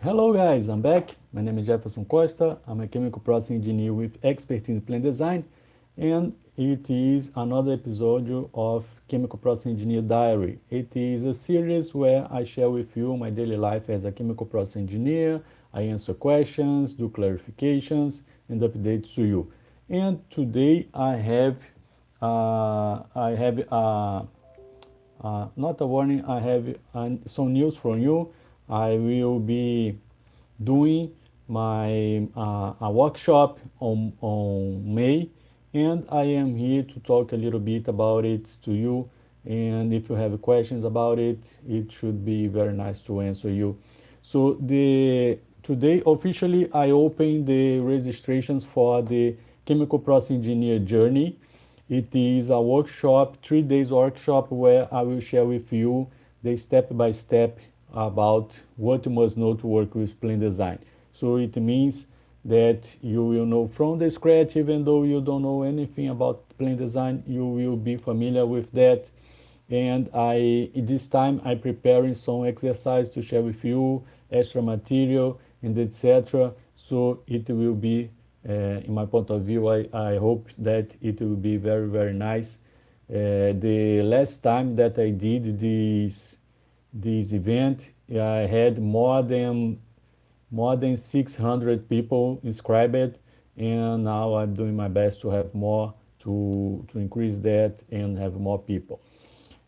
Hello guys, I'm back. My name is Jeferson Costa. I'm a chemical process engineer with expertise in plant design, and it is another episode of Chemical Process Engineer Diary. It is a series where I share with you my daily life as a chemical process engineer. I answer questions, do clarifications, and updates to you. And today I have not a warning. I have some news from you. I will be doing my a workshop on May, and I am here to talk a little bit about it to you. And if you have questions about it, it should be very nice to answer you. So the today officially I open the registrations for the chemical process engineer journey. It is a workshop, 3 days workshop, where I will share with you the step by step about what you must know to work with plain design. So it means that you will know from the scratch, even though you don't know anything about plain design, you will be familiar with that. And this time I'm preparing some exercise to share with you, extra material and etc. So it will be, in my point of view, I hope that it will be very nice. The last time that I did this event, I had more than 600 people inscribed, and now I'm doing my best to have more, to increase that and have more people.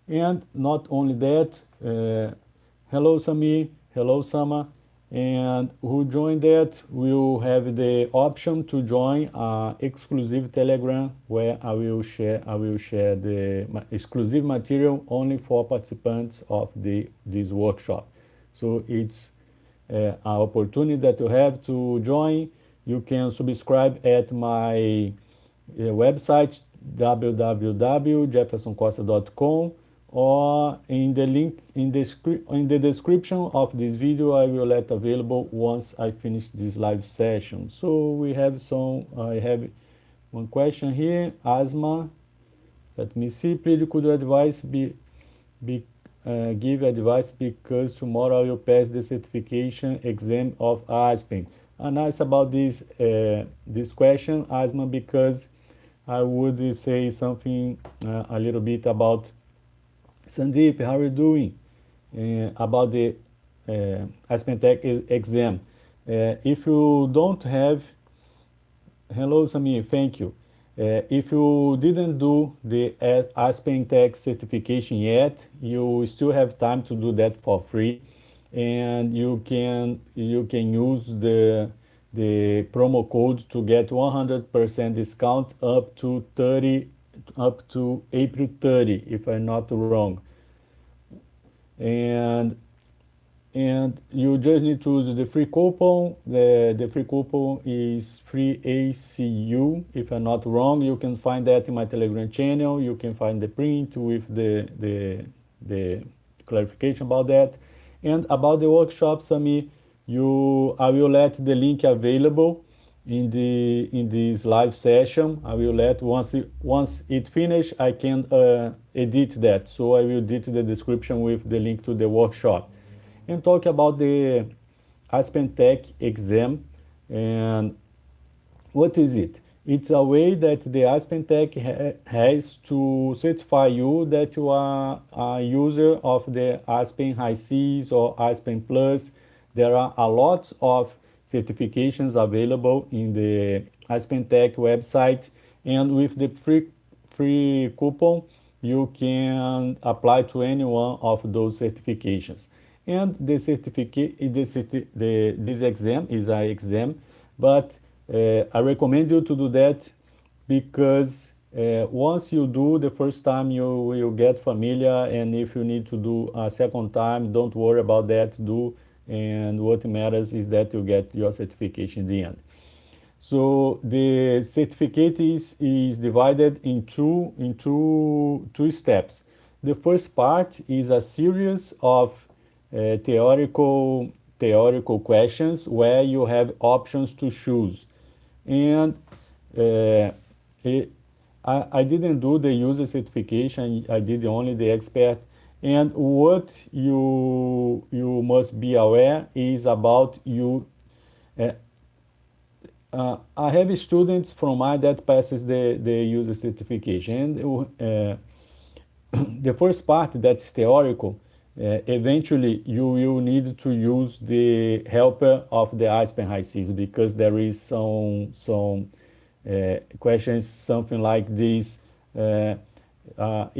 And not only that, hello Sami, hello Sama, and who joined that will have the option to join exclusive Telegram where I will share the exclusive material only for participants of this workshop. So it's an opportunity that you have to join. You can subscribe at my website www.jeffersoncosta.com, or in the link in the description of this video I will let available once I finish this live session. So I have one question here. Asma, let me see. Please could you give advice because tomorrow I will pass the certification exam of Aspen. Nice about this question, Asma, because I would say something a little bit about Sandeep. How are you doing? About the Aspen Tech exam. If you don't have, hello Samir, thank you. If you didn't do the Aspen Tech certification yet, you still have time to do that for free, and you can use the promo code to get 100% discount up to April 30, if I'm not wrong. And you just need to use the free coupon. The free coupon is free ACU, if I'm not wrong. You can find that in my Telegram channel. You can find the print with the clarification about that. And about the workshop, Sami, I will let the link available in this live session. I will let once it finish, I can edit that. So I will edit the description with the link to the workshop and talk about the Aspen Tech exam. And what is it? It's a way that the Aspen Tech has to certify you that you are a user of the Aspen High Seas or Aspen Plus. There are a lot of certifications available in the Aspen Tech website, and with the free coupon, you can apply to any one of those certifications. And the certificate, this exam is an exam, but I recommend you to do that because once you do the first time, you will get familiar, and if you need to do a second time, don't worry about that. And what matters is that you get your certification in the end. So the certificate is divided in two steps. The first part is a series of theoretical questions where you have options to choose. And uh, it, I didn't do the user certification. I did only the expert. And what you must be aware is about you. I have students from mine that passes the user certification, and the first part that's theoretical. Eventually, you will need to use the helper of the Aspen High Seas, because there is some questions something like this.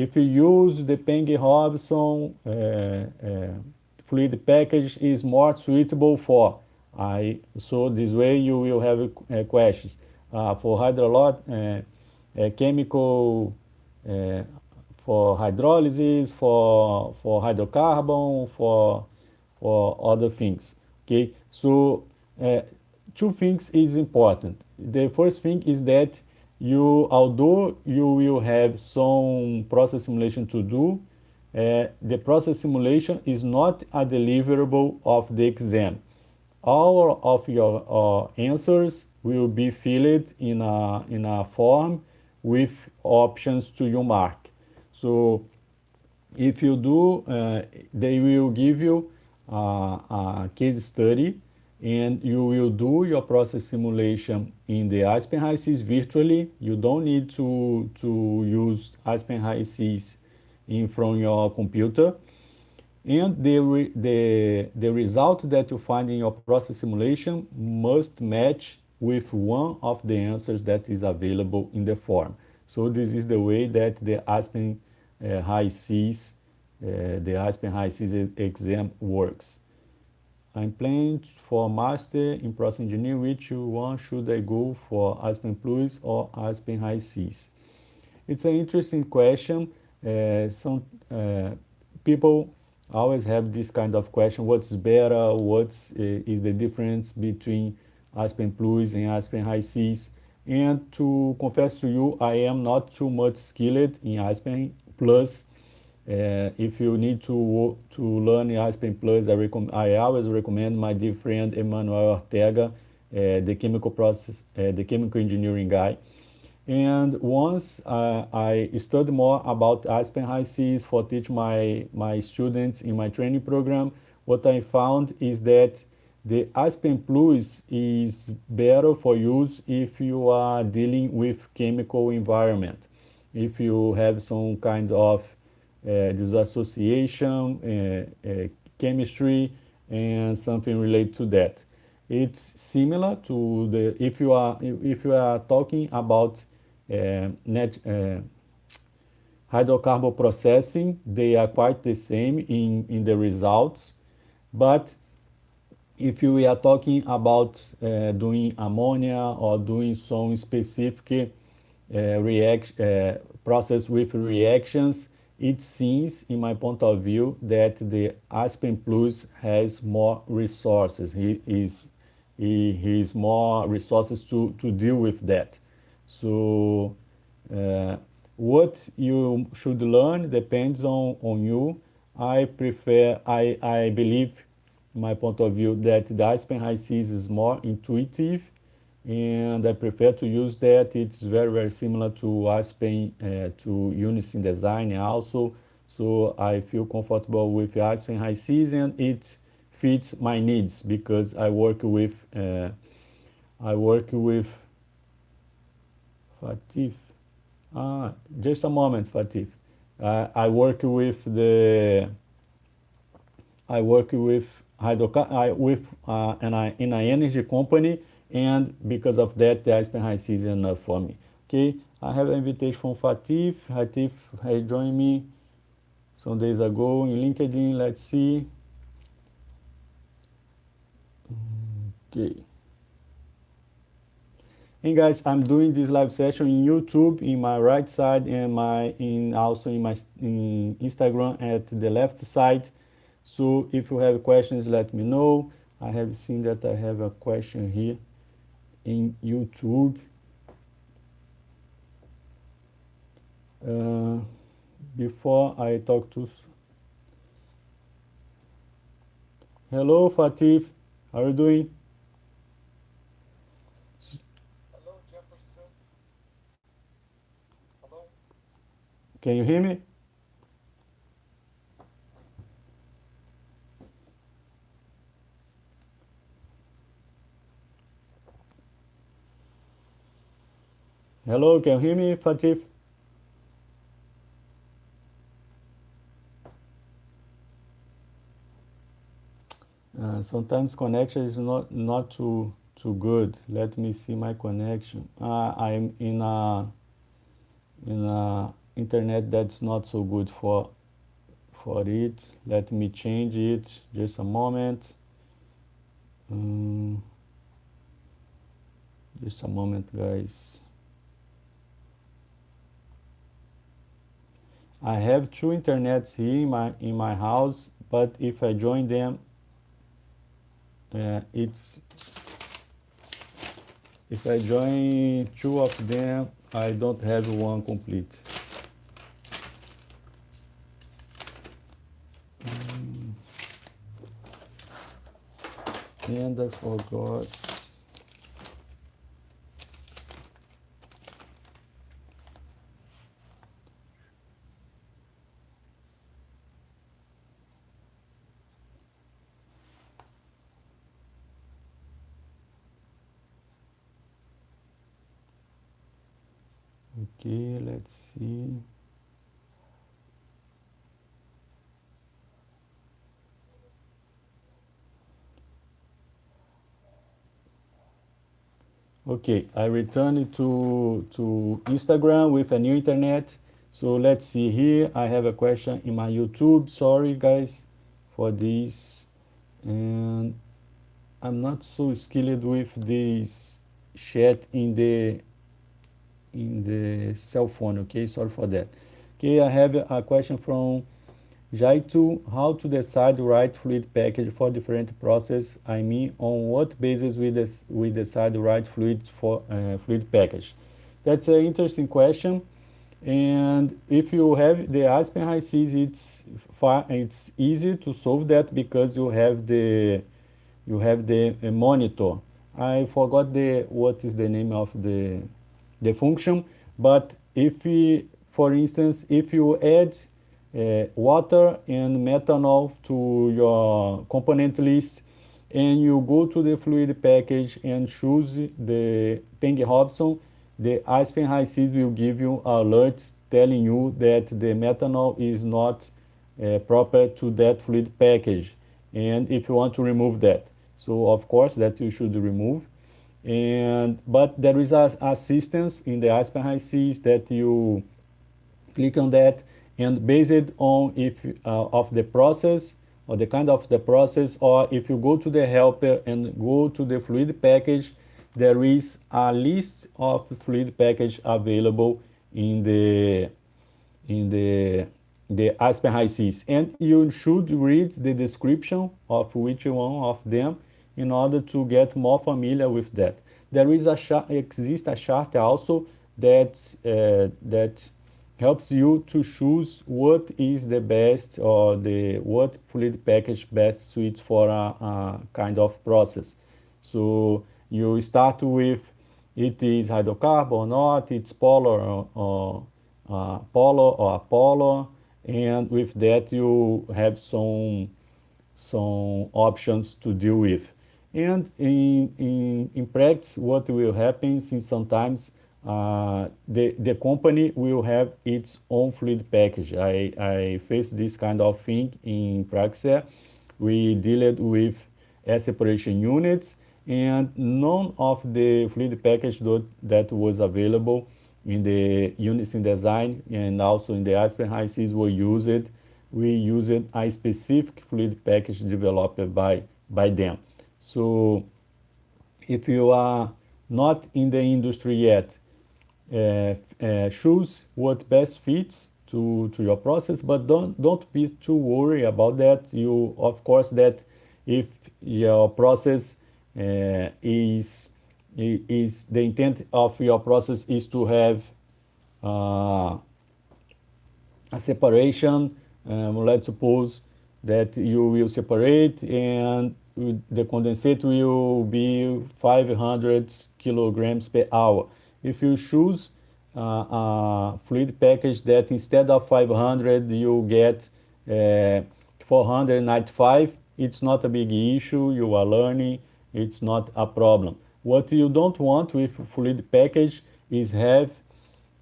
If you use the Peng Robson fluid package is more suitable for. So this way you will have questions for chemical, uh, for hydrolysis, for hydrocarbon, for other things. Okay, so two things is important. The first thing is that although you will have some process simulation to do, the process simulation is not a deliverable of the exam. All of your answers will be filled in a form with options to you mark. So if you do, they will give you a case study, and you will do your process simulation in the Aspen High Seas virtually. You don't need to use Aspen High Seas in from your computer. And the result that you find in your process simulation must match with one of the answers that is available in the form. So this is the way that the Aspen High Seas exam works. I'm planning for master in process engineering. Which one should I go for, Aspen Plus or Aspen High Seas? It's an interesting question. Some people always have this kind of question: what's better? Is the difference between Aspen Plus and Aspen High Seas? And to confess to you, I am not too much skilled in Aspen Plus. If you need to learn Aspen Plus, I always recommend my dear friend Emmanuel Ortega, the chemical engineering guy. And once I studied more about Aspen High Seas for teach my students in my training program, what I found is that the Aspen Plus is better for use if you are dealing with chemical environment. If you have some kind of disassociation, chemistry, and something related to that. It's similar to the if you are talking about hydrocarbon processing, they are quite the same in the results. But if you are talking about doing ammonia or doing some specific process with reactions, it seems, in my point of view, that the Aspen Plus has more resources. He has more resources to deal with that. So what you should learn depends on you. I believe, in my point of view, that the Aspen High Seas is more intuitive, and I prefer to use that. It's very, very similar to Aspen, to Unison Design also. So I feel comfortable with Aspen High Seas, and it fits my needs because I work with Fatif. Just a moment, Fatif. I work with the I work with in an energy company, and because of that, the Aspen High Seas is enough for me. Okay, I have an invitation from Fatif. Fatif has joined me some days ago in LinkedIn. Let's see. Okay. And guys, I'm doing this live session in YouTube in my right side, and also in Instagram at the left side. So if you have questions, let me know. I have seen that I have a question here in YouTube. Before I talk to... Hello, Fatif. How are you doing? Hello, Jefferson. Hello. Can you hear me? Hello, can you hear me, Fatif? Sometimes connection is not too good. Let me see my connection. I'm in a internet that's not so good for it. Let me change it. Just a moment. Um, just a moment, guys. I have two internets here in my house, but if I join them, it's if I join two of them, I don't have one complete. And I forgot. Okay, let's see. Okay, I returned to Instagram with a new internet. So let's see here. I have a question in my YouTube. Sorry, guys, for this. And I'm not so skilled with this chat in the cell phone. Okay, sorry for that. Okay, I have a question from Jaitu. How to decide the right fluid package for different process? I mean, on what basis we decide the right fluid for fluid package? That's an interesting question. And if you have the Aspen High Seas, it's easy to solve that because you have the monitor. I forgot the what is the name of the function, but if we, for instance, if you add water and methanol to your component list and you go to the fluid package and choose the Peng Hobson, the Aspen High Seas will give you alerts telling you that the methanol is not proper to that fluid package, and if you want to remove that. So of course that you should remove. And but there is a assistance in the Aspen High Seas that you click on that, and based on if of the process or the kind of the process, or if you go to the helper and go to the fluid package, there is a list of fluid package available in the Aspen High Seas, and you should read the description of which one of them in order to get more familiar with that. There is exists a chart also that helps you to choose what is the best, or the what fluid package best suits for a kind of process. So you start with it is hydrocarbon or not, it's polar or Apollo, and with that you have some options to deal with. And in practice, what will happen is sometimes the company will have its own fluid package. I faced this kind of thing in practice. We dealt with air separation units, and none of the fluid package that was available in the units in design and also in the Aspen High Seas were used. We used a specific fluid package developed by them. So if you are not in the industry yet, choose what best fits to your process, but don't be too worried about that. You, of course, that if your process is the intent of your process is to have a separation. Let's suppose that you will separate and the condensate will be 500 kilograms per hour. If you choose a fluid package that instead of 500 you get 495, it's not a big issue. You are learning, it's not a problem. What you don't want with fluid package is have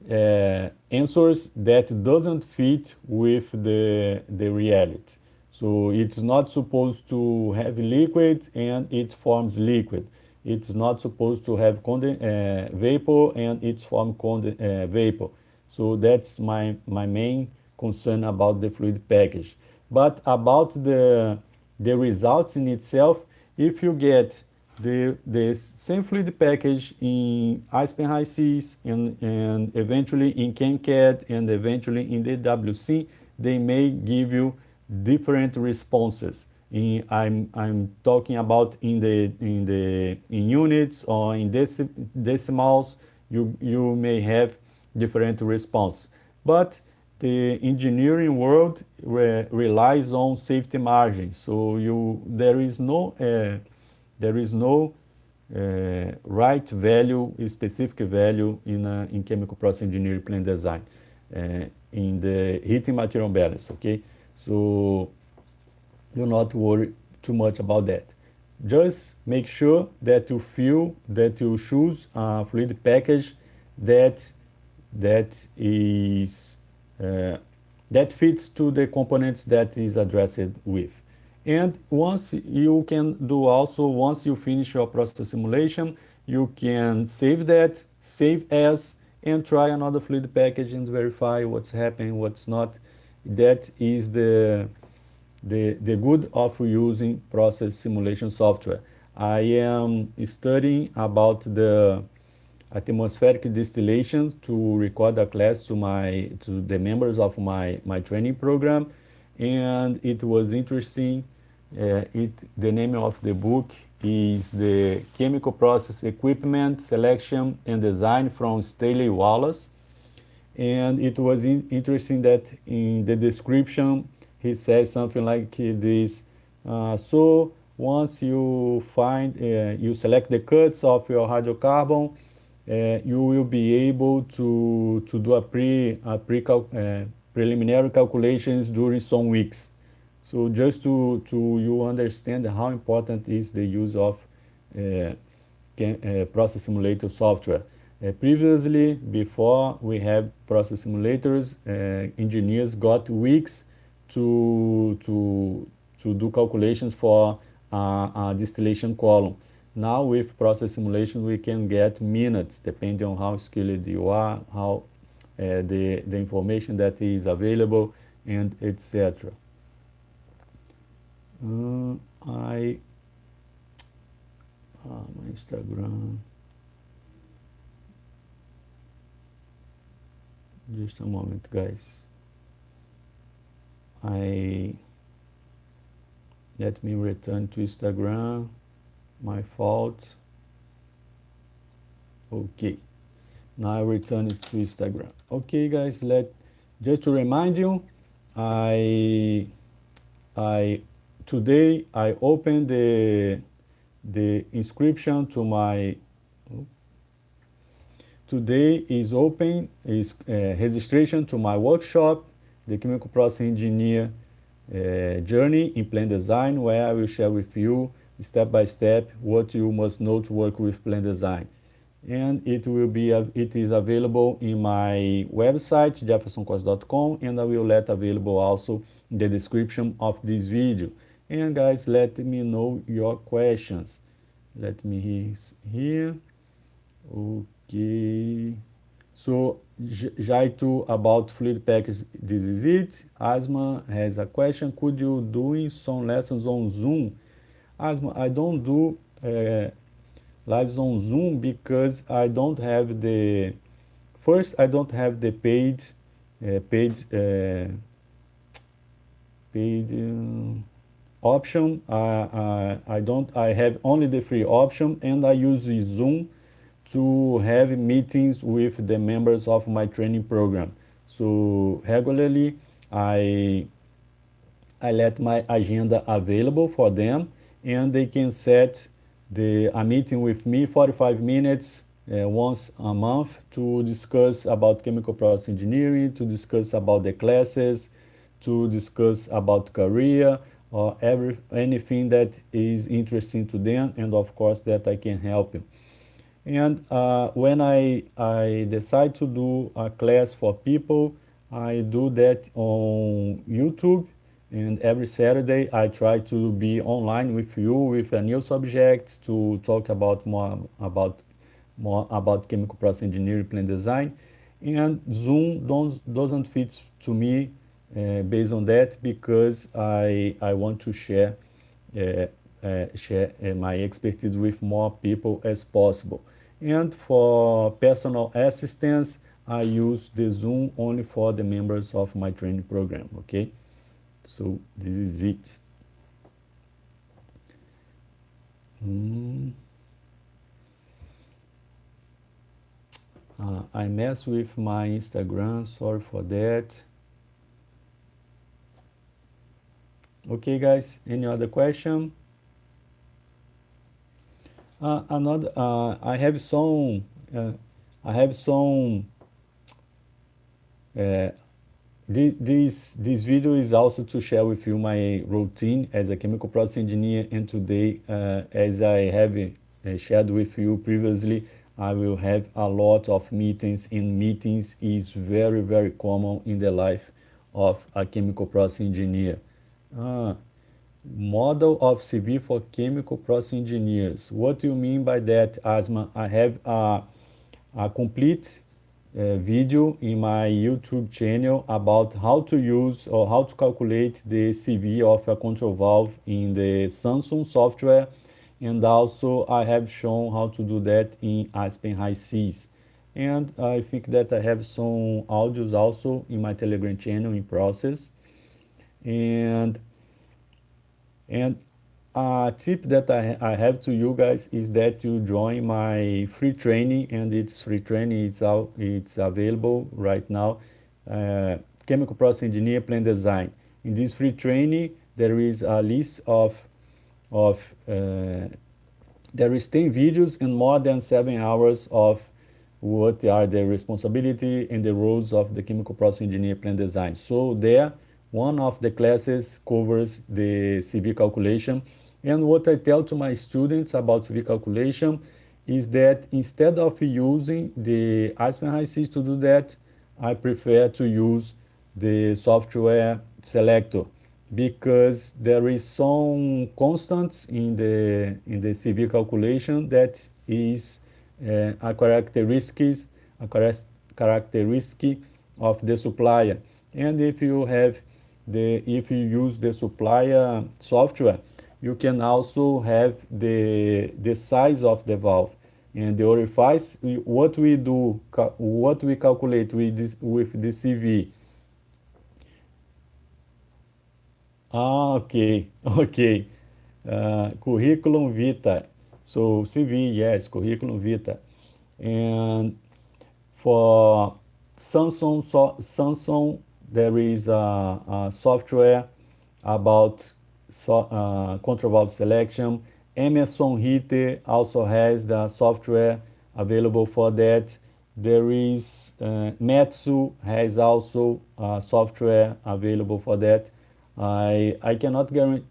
answers that doesn't fit with the reality. So it's not supposed to have liquid and it forms liquid. It's not supposed to have vapor and it's form vapor. So that's my main concern about the fluid package. But about the results in itself, if you get the same fluid package in Aspen High Seas and eventually in ChemCAD and eventually in the WC, they may give you different responses. I'm talking about in units or in decimals. You may have different response, but the engineering world relies on safety margins. So there is no right value, specific value in chemical process engineering plant design, in the heating material balance. Okay, so do not worry too much about that. Just make sure that you choose a fluid package that that is that fits to the components that is addressed with. And once you can do also, once you finish your process simulation, you can save that, save as, and try another fluid package and verify what's happening, what's not. That is the good of using process simulation software. I am studying about the atmospheric distillation to record a class to the members of my training program, and it was interesting. The name of the book is the Chemical Process Equipment Selection and Design from Staley Wallace, and it was interesting that in the description he says something like this. So once you select the cuts of your hydrocarbon, you will be able to do preliminary calculations during some weeks. So just to you understand how important is the use of process simulator software. Previously, before we have process simulators, engineers got weeks to do calculations for a distillation column. Now with process simulation, we can get minutes, depending on how skilled you are, how the information that is available, and etc. My Instagram. Just a moment, guys. Let me return to Instagram. My fault. Okay. Now I return it to Instagram. Okay, guys. Just to remind you, today I opened the inscription to my. Today is registration to my workshop, the Chemical Process Engineer Journey in Plant Design, where I will share with you step by step what you must know to work with plant design. And it is available in my website, jeffersoncosta.com, and I will let available also in the description of this video. And guys, let me know your questions. Let me here. Okay. So Jaito about fluid package, this is it. Asma has a question. Could you doing some lessons on Zoom? Asma, I don't do lives on Zoom because I don't have the paid option. I have only the free option, and I use Zoom to have meetings with the members of my training program. So regularly, I let my agenda available for them, and they can set a meeting with me, 45 minutes once a month, to discuss about chemical process engineering, to discuss about the classes, to discuss about career, or anything that is interesting to them, and of course that I can help you. And when I decide to do a class for people, I do that on YouTube. And every Saturday, I try to be online with you with a new subject to talk about more about chemical process engineering, plant design. And Zoom doesn't fit to me based on that because I want to share my expertise with more people as possible. And for personal assistance, I use the Zoom only for the members of my training program. Okay, so this is it. Mm, I mess with my Instagram. Sorry for that. Okay, guys. Any other question? Another. Uh, I have some. Uh, this video is also to share with you my routine as a chemical process engineer. And today, as I have shared with you previously, I will have a lot of meetings. And meetings is very, very common in the life of a chemical process engineer. Uh, Model of CV for chemical process engineers. What do you mean by that, Asma? I have a complete video in my YouTube channel about how to use or how to calculate the CV of a control valve in the Samsung software. And also I have shown how to do that in Aspen High Seas. And I think that I have some audios also in my Telegram channel in process. And and a tip that I have to you guys is that you join my free training, and it's free training. It's available right now. Uh, Chemical process engineer, plant design. In this free training, there is a list of there is 10 videos and more than 7 hours of what are the responsibility and the roles of the chemical process engineer, plant design. So there, one of the classes covers the CV calculation. And what I tell to my students about CV calculation is that instead of using the Iceman High Seas to do that, I prefer to use the software selector because there is some constants in the CV calculation that is a characteristic of the supplier. And if you use the supplier software, you can also have the size of the valve and the orifice. What we calculate with the CV. Okay, okay. Curriculum vitae. So CV, yes, curriculum vitae. And for Samsung, there is a software about control valve selection. Emerson Heater also has the software available for that. There is Metsu has also software available for that. I cannot guarantee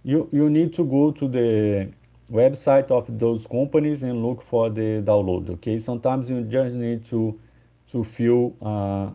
you need to go to the website of those companies and look for the download. Okay, sometimes you just need to fill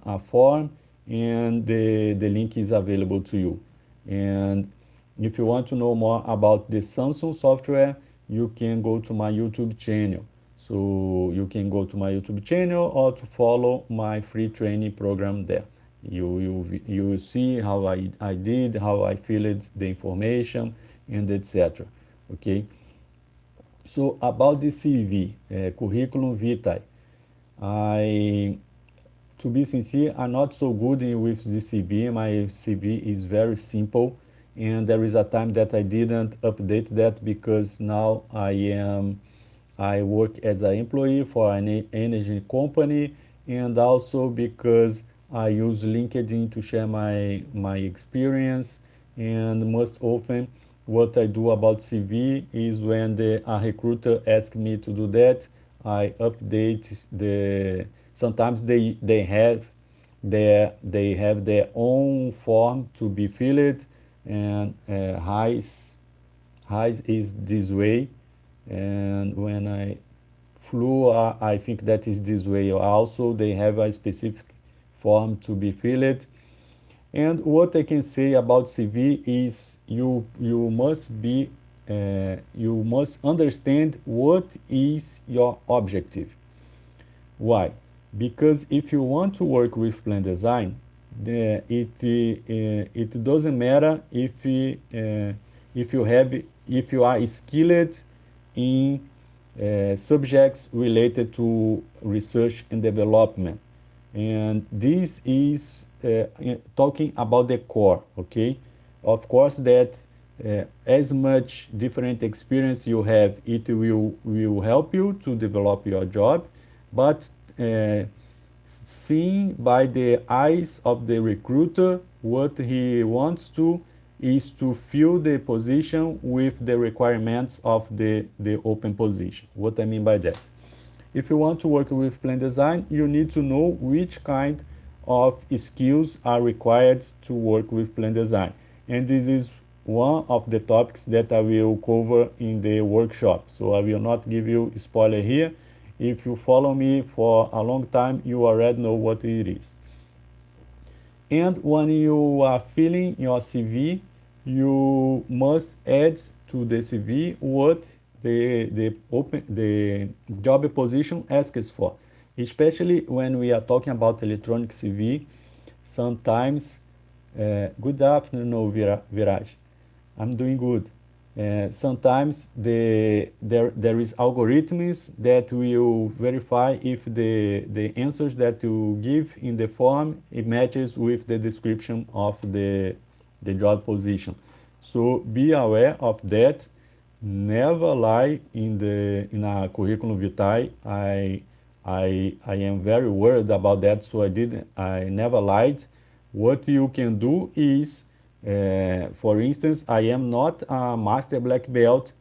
a form, and the link is available to you. And if you want to know more about the Samsung software, you can go to my YouTube channel. So you can go to my YouTube channel or to follow my free training program there. You will see how I did, how I filled the information, and etc. Okay. So about the CV, curriculum vitae, I to be sincere, I'm not so good with the CV. My CV is very simple, and there is a time that I didn't update that because now I work as an employee for an energy company, and also because I use LinkedIn to share my experience. And most often, what I do about CV is when a recruiter asks me to do that, I update the. Sometimes they have their own form to be filled, and Highs is this way. And when I flu, I think that is this way also. They have a specific form to be filled. And what I can say about CV is you must understand what is your objective. Why? Because if you want to work with plan design, it doesn't matter if you are skilled in subjects related to research and development, and this is talking about the core. Okay, of course that as much different experience you have, it will help you to develop your job, but uh, seen by the eyes of the recruiter, what he wants to is to fill the position with the requirements of the open position. What I mean by that? If you want to work with plan design, you need to know which kind of skills are required to work with plan design. And this is one of the topics that I will cover in the workshop. So I will not give you a spoiler here. If you follow me for a long time, you already know what it is. And when you are filling your CV, you must add to the CV what the job position asks for. Especially when we are talking about electronic CV, sometimes, good afternoon, Viraj. I'm doing good. Sometimes there is algorithms that will verify if the answers that you give in the form it matches with the description of the job position. So be aware of that. Never lie in a curriculum vitae. I am very worried about that, so I never lied. What you can do is, for instance, I am not a master black belt,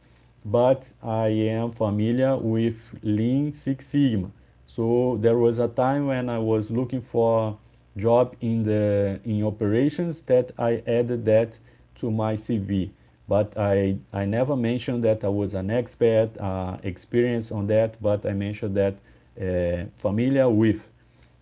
but I am familiar with Lean Six Sigma. So there was a time when I was looking for job in operations that I added that to my CV. But I never mentioned that I was an expert, experience on that, but I mentioned that familiar with.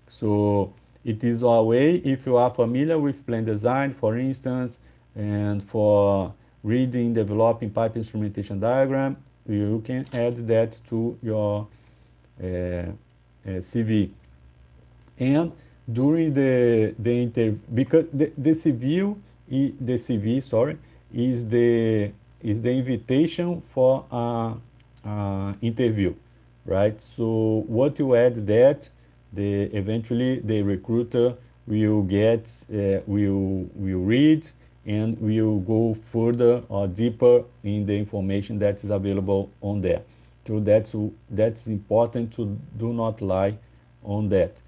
So it is a way, if you are familiar with plan design, for instance, and for reading, developing pipe instrumentation diagram, you can add that to your CV. And during the interview, because the CV, sorry, is the invitation for a interview, right? So what you add that, eventually the recruiter will will read and will go further or deeper in the information that is available on there. So that's important to do not lie on that.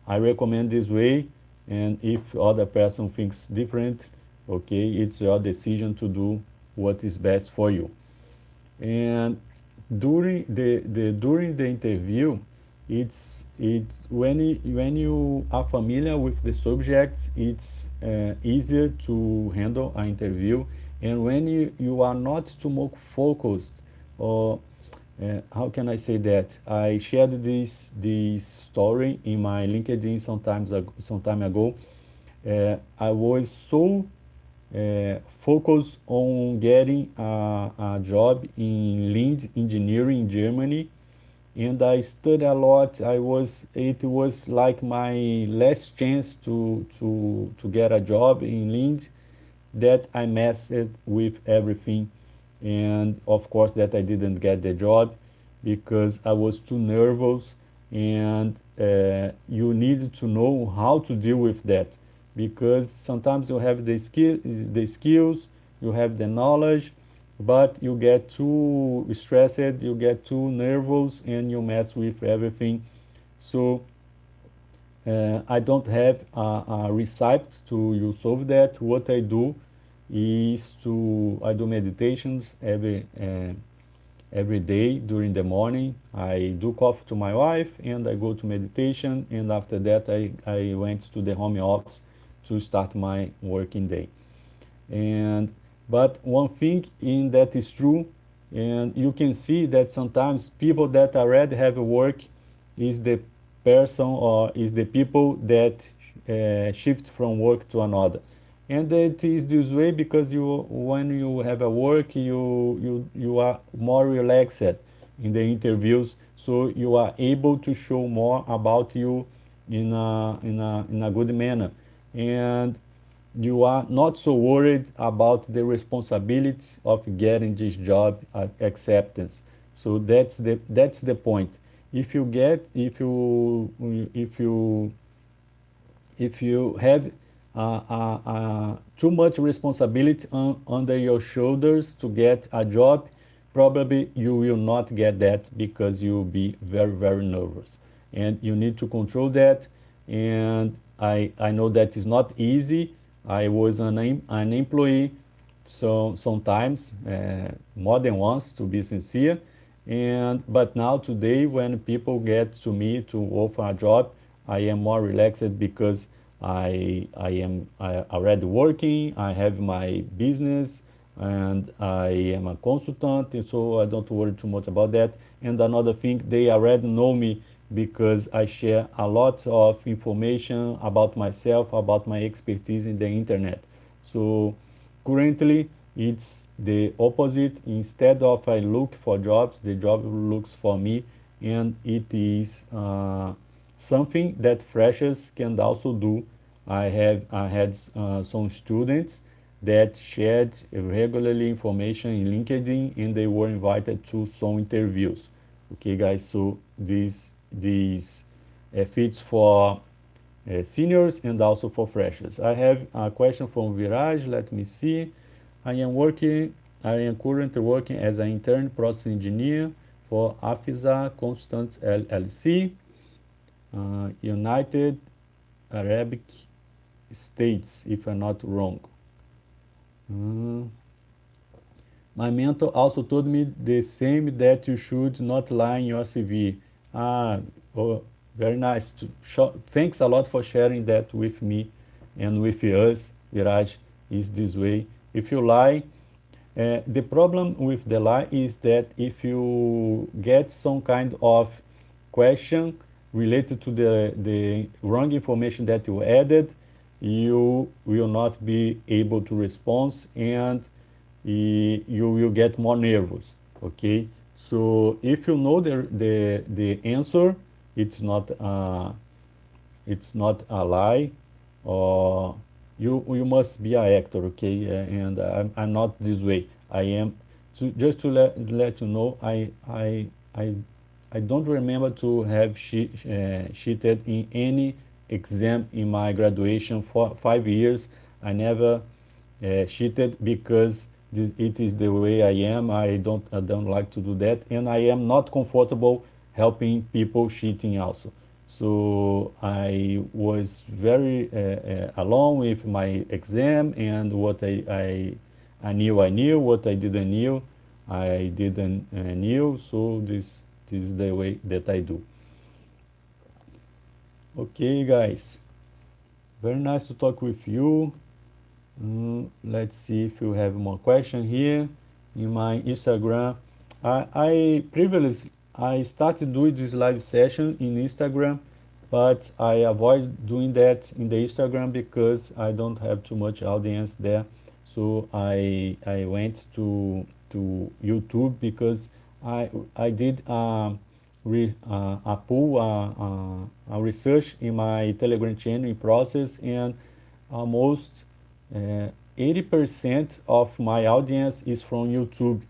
I recommend this way, and if other person thinks different, okay, it's your decision to do what is best for you. And during the interview, it's when you are familiar with the subjects, it's easier to handle an interview. And when you are not too much focused, or how can I say that? I shared this story in my LinkedIn some time ago. I was so focused on getting a job in lead engineering in Germany, and I studied a lot. It was like my last chance to get a job in lead, that I messed with everything. And of course that I didn't get the job because I was too nervous. And you need to know how to deal with that, because sometimes you have the skills, you have the knowledge, but you get too stressed, you get too nervous, and you mess with everything. So I don't have a recipe to you solve that. What I do is I do meditations every day during the morning. I do coffee to my wife and I go to meditation, and after that I went to the home office to start my working day. And but one thing in that is true, And you can see that sometimes people that already have work is the person or is the people that shift from work to another. And it is this way because you, when you have a work, you are more relaxed in the interviews, so you are able to show more about you in a good manner, and you are not so worried about the responsibilities of getting this job acceptance. So that's the point. If you get if you have too much responsibility under your shoulders to get a job, probably you will not get that because you will be very, very nervous. And you need to control that. And I know that is not easy. I was an employee, so sometimes more than once, to be sincere. And but now today, when people get to me to offer a job, I am more relaxed because I already working. I have my business, and I am a consultant, and so I don't worry too much about that. And another thing, they already know me because I share a lot of information about myself, about my expertise in the internet. So currently, it's the opposite. Instead of I look for jobs, the job looks for me, and it is something that freshers can also do. I had some students that shared regularly information in LinkedIn, and they were invited to some interviews. Okay, guys. So this fits for seniors and also for freshers. I have a question from Viraj. Let me see. I am working. I am currently working as an intern process engineer for Afisa Constant LLC, United Arabic States, if I'm not wrong. Uh, my mentor also told me the same, that you should not lie in your CV. Ah, oh, very nice. Thanks a lot for sharing that with me and with us. Viraj, is this way. If you lie, the problem with the lie is that if you get some kind of question related to the wrong information that you added, you will not be able to respond, and you will get more nervous. Okay, so if you know the answer, it's not it's not a lie, or you must be an actor. Okay, and I'm not this way. I am just to let you know, I don't remember to have cheated in any exam in my graduation for 5 years. I never cheated because it is the way I am. I don't like to do that, and I am not comfortable helping people cheating also. So I was very alone with my exam, and what I knew, what I didn't knew, I didn't knew. So this is the way that I do. Okay, guys, very nice to talk with you. Let's see if you have more question here in my Instagram. I previously I started doing this live session in Instagram, but I avoid doing that in the Instagram because I don't have too much audience there. So I went to YouTube because I did a pool a research in my Telegram channel in Porcess, and almost 80% of my audience is from YouTube,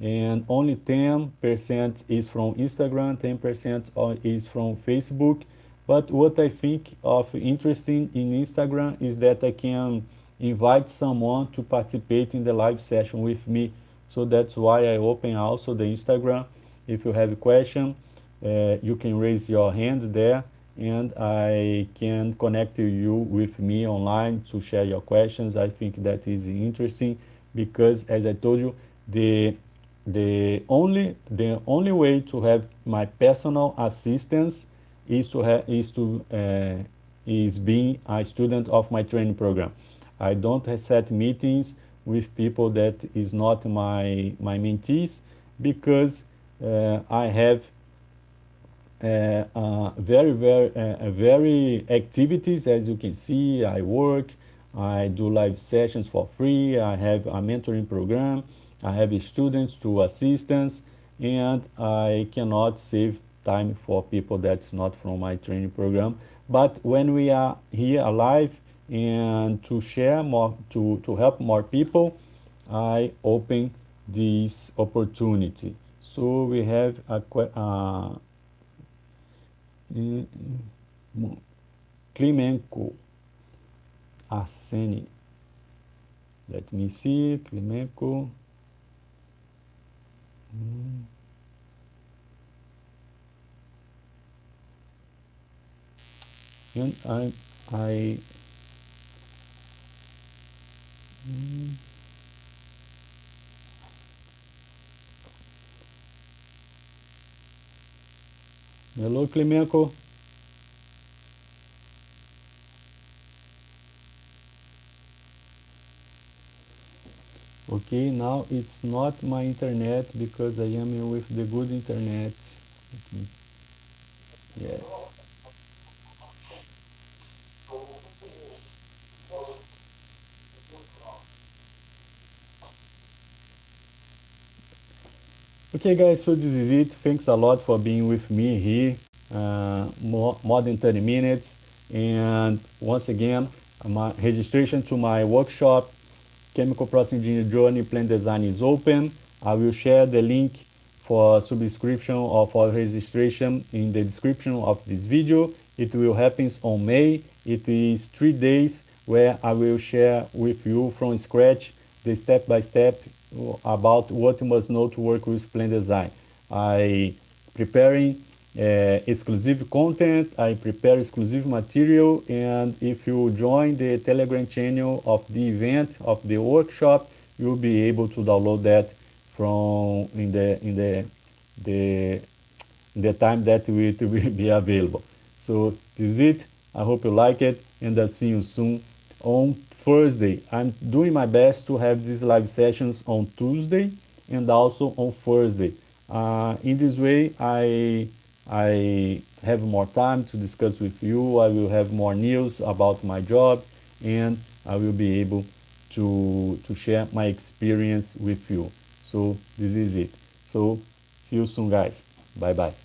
and only 10% is from Instagram, 10% is from Facebook. But what I think of interesting in Instagram is that I can invite someone to participate in the live session with me. So that's why I open also the Instagram. If you have a question, you can raise your hand there, and I can connect you with me online to share your questions. I think that is interesting because, as I told you, the only way to have my personal assistance is to have is being a student of my training program. I don't set meetings with people that is not my mentees, because I have very activities. As you can see, I work, I do live sessions for free, I have a mentoring program, I have students to assistants, and I cannot save time for people that's not from my training program. But when we are here alive and to share more, to help more people, I open this opportunity. So we have a Klimenko Arseni. Let me see, Klimenko. And I hello, Klimenko. Okay, now it's not my internet because I am with the good internet. Yes. Okay, guys, so this is it. Thanks a lot for being with me here. More than 30 minutes. And once again, my registration to my workshop, Chemical Process Engineer Journey Plant Design, is open. I will share the link for subscription or for registration in the description of this video. It will happen on May. It is 3 days where I will share with you from scratch the step-by-step about what you must know to work with plant design. I preparing exclusive content, I prepare exclusive material, and if you join the Telegram channel of the event, of the workshop, you'll be able to download that from the time that it will be available. So this is it. I hope you like it, and I'll see you soon on Thursday. I'm doing my best to have these live sessions on Tuesday and also on Thursday. In this way, I have more time to discuss with you. I will have more news about my job, and I will be able to share my experience with you. So this is it. So see you soon, guys. Bye bye.